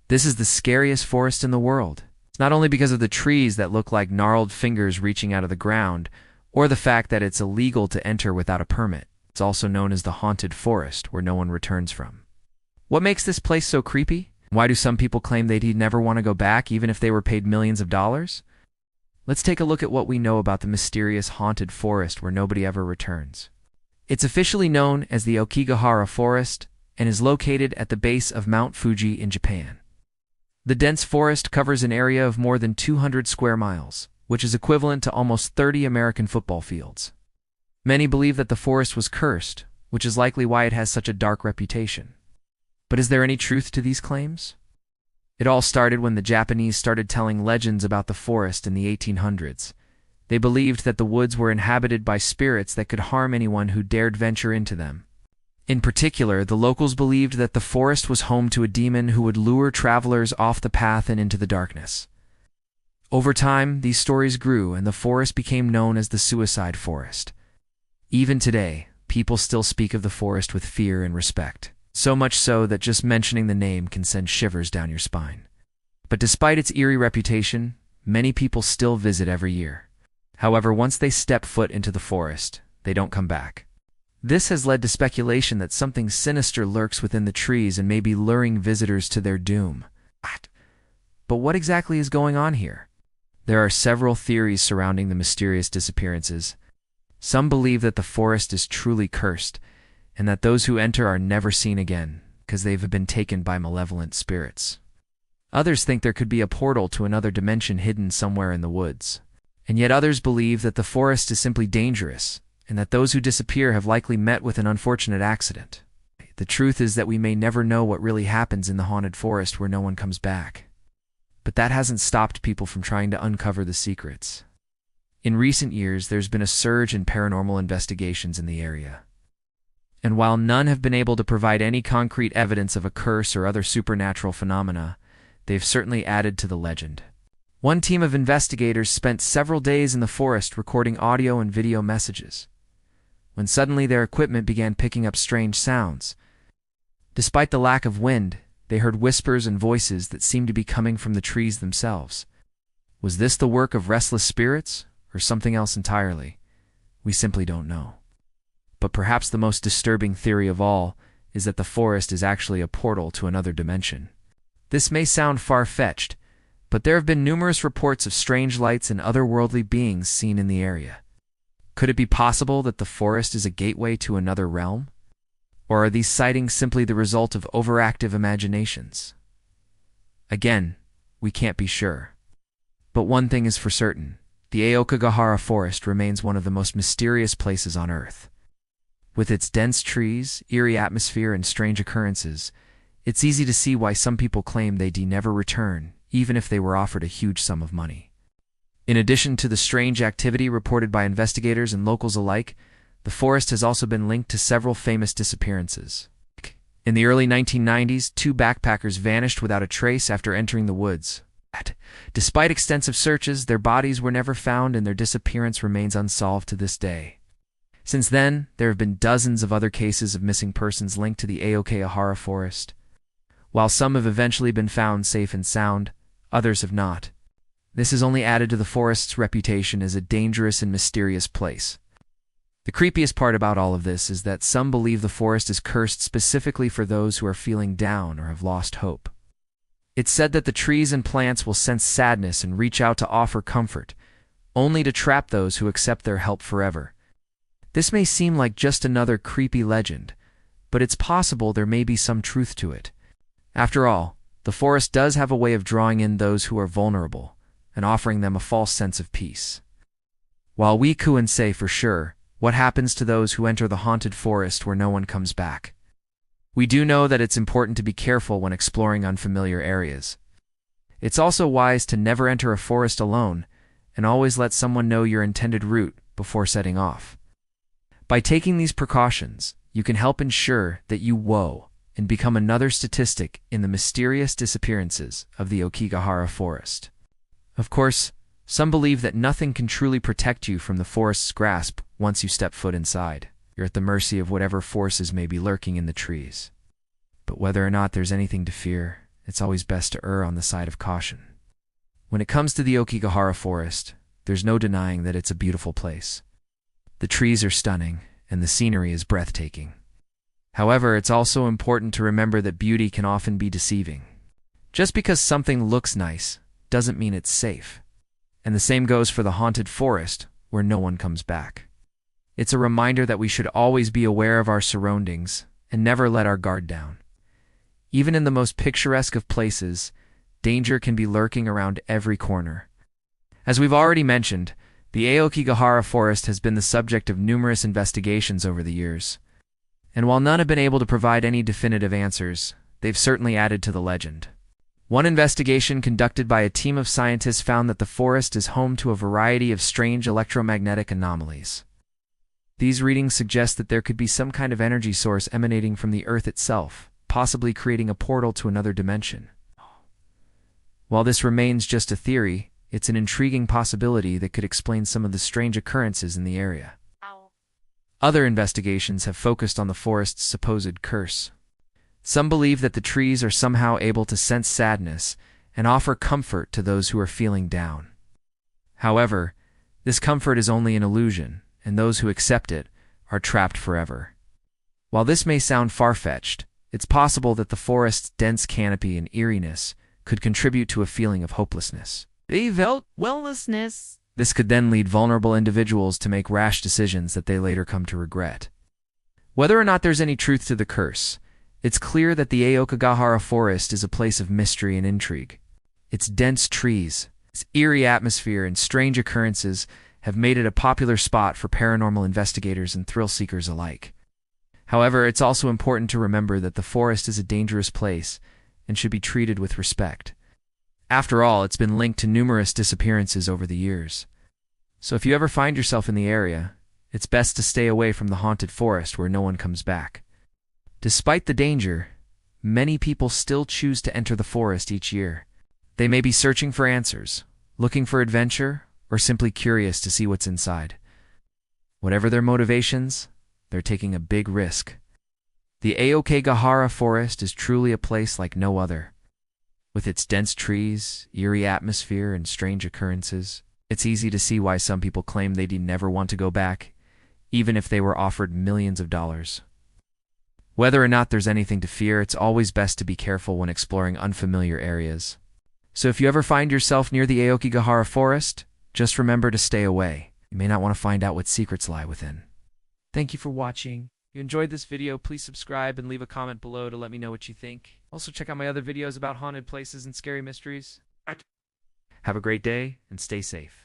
This is the scariest forest in the world. It's not only because of the trees that look like gnarled fingers reaching out of the ground, or the fact that it's illegal to enter without a permit. It's also known as the haunted forest, where no one returns from. What makes this place so creepy? Why do some people claim they'd never want to go back, even if they were paid millions of dollars? Let's take a look at what we know about the mysterious haunted forest where nobody ever returns. It's officially known as the Aokigahara Forest and is located at the base of Mount Fuji in Japan. The dense forest covers an area of more than 200 square miles, which is equivalent to almost 30 American football fields. Many believe that the forest was cursed, which is likely why it has such a dark reputation. But is there any truth to these claims? It all started when the Japanese started telling legends about the forest in the 1800s. They believed that the woods were inhabited by spirits that could harm anyone who dared venture into them. In particular, the locals believed that the forest was home to a demon who would lure travelers off the path and into the darkness. Over time, these stories grew, and the forest became known as the Suicide Forest. Even today, people still speak of the forest with fear and respect, so much so that just mentioning the name can send shivers down your spine. But despite its eerie reputation, many people still visit every year. However, once they step foot into the forest, they don't come back. This has led to speculation that something sinister lurks within the trees and may be luring visitors to their doom. But what exactly is going on here? There are several theories surrounding the mysterious disappearances. Some believe that the forest is truly cursed, and that those who enter are never seen again, because they've been taken by malevolent spirits. Others think there could be a portal to another dimension hidden somewhere in the woods. And yet others believe that the forest is simply dangerous, and that those who disappear have likely met with an unfortunate accident. The truth is that we may never know what really happens in the haunted forest where no one comes back. But that hasn't stopped people from trying to uncover the secrets. In recent years, there's been a surge in paranormal investigations in the area. And while none have been able to provide any concrete evidence of a curse or other supernatural phenomena, they've certainly added to the legend. One team of investigators spent several days in the forest recording audio and video messages, when suddenly their equipment began picking up strange sounds. Despite the lack of wind, they heard whispers and voices that seemed to be coming from the trees themselves. Was this the work of restless spirits, or something else entirely? We simply don't know. But perhaps the most disturbing theory of all is that the forest is actually a portal to another dimension. This may sound far-fetched, but there have been numerous reports of strange lights and otherworldly beings seen in the area. Could it be possible that the forest is a gateway to another realm? Or are these sightings simply the result of overactive imaginations? Again, we can't be sure. But one thing is for certain: the Aokigahara Forest remains one of the most mysterious places on Earth. With its dense trees, eerie atmosphere, and strange occurrences, it's easy to see why some people claim they'd never return, even if they were offered a huge sum of money. In addition to the strange activity reported by investigators and locals alike, the forest has also been linked to several famous disappearances. In the early 1990s, 2 backpackers vanished without a trace after entering the woods. Despite extensive searches, their bodies were never found and their disappearance remains unsolved to this day. Since then, there have been dozens of other cases of missing persons linked to the Aokigahara Forest. While some have eventually been found safe and sound, others have not. This has only added to the forest's reputation as a dangerous and mysterious place. The creepiest part about all of this is that some believe the forest is cursed specifically for those who are feeling down or have lost hope. It's said that the trees and plants will sense sadness and reach out to offer comfort, only to trap those who accept their help forever. This may seem like just another creepy legend, but it's possible there may be some truth to it. After all, the forest does have a way of drawing in those who are vulnerable and offering them a false sense of peace. While we couldn't say for sure what happens to those who enter the haunted forest where no one comes back, we do know that it's important to be careful when exploring unfamiliar areas. It's also wise to never enter a forest alone and always let someone know your intended route before setting off. By taking these precautions, you can help ensure that you and become another statistic in the mysterious disappearances of the Aokigahara Forest. Of course, some believe that nothing can truly protect you from the forest's grasp once you step foot inside. You're at the mercy of whatever forces may be lurking in the trees. But whether or not there's anything to fear it's always best to err on the side of caution. When it comes to the Aokigahara Forest, there's no denying that it's a beautiful place. The trees are stunning, and the scenery is breathtaking. However, it's also important to remember that beauty can often be deceiving. Just because something looks nice doesn't mean it's safe. And the same goes for the haunted forest, where no one comes back. It's a reminder that we should always be aware of our surroundings and never let our guard down. Even in the most picturesque of places, danger can be lurking around every corner. As we've already mentioned, the Aokigahara Forest has been the subject of numerous investigations over the years. And while none have been able to provide any definitive answers, they've certainly added to the legend. One investigation conducted by a team of scientists found that the forest is home to a variety of strange electromagnetic anomalies. These readings suggest that there could be some kind of energy source emanating from the Earth itself, possibly creating a portal to another dimension. While this remains just a theory, it's an intriguing possibility that could explain some of the strange occurrences in the area. Other investigations have focused on the forest's supposed curse. Some believe that the trees are somehow able to sense sadness and offer comfort to those who are feeling down. However, this comfort is only an illusion, and those who accept it are trapped forever. While this may sound far-fetched, it's possible that the forest's dense canopy and eeriness could contribute to a feeling of hopelessness. Wellnessness. This could then lead vulnerable individuals to make rash decisions that they later come to regret. Whether or not there's any truth to the curse, it's clear that the Aokigahara Forest is a place of mystery and intrigue. Its dense trees, its eerie atmosphere, and strange occurrences have made it a popular spot for paranormal investigators and thrill-seekers alike. However, it's also important to remember that the forest is a dangerous place and should be treated with respect. After all, it's been linked to numerous disappearances over the years. So if you ever find yourself in the area, it's best to stay away from the haunted forest where no one comes back. Despite the danger, many people still choose to enter the forest each year. They may be searching for answers, looking for adventure, or simply curious to see what's inside. Whatever their motivations, they're taking a big risk. The Aokigahara Forest is truly a place like no other. With its dense trees, eerie atmosphere, and strange occurrences, it's easy to see why some people claim they'd never want to go back, even if they were offered millions of dollars. Whether or not there's anything to fear, it's always best to be careful when exploring unfamiliar areas. So if you ever find yourself near the Aokigahara Forest, just remember to stay away. You may not want to find out what secrets lie within. Thank you for watching. If you enjoyed this video, please subscribe and leave a comment below to let me know what you think. Also check out my other videos about haunted places and scary mysteries. Have a great day and stay safe.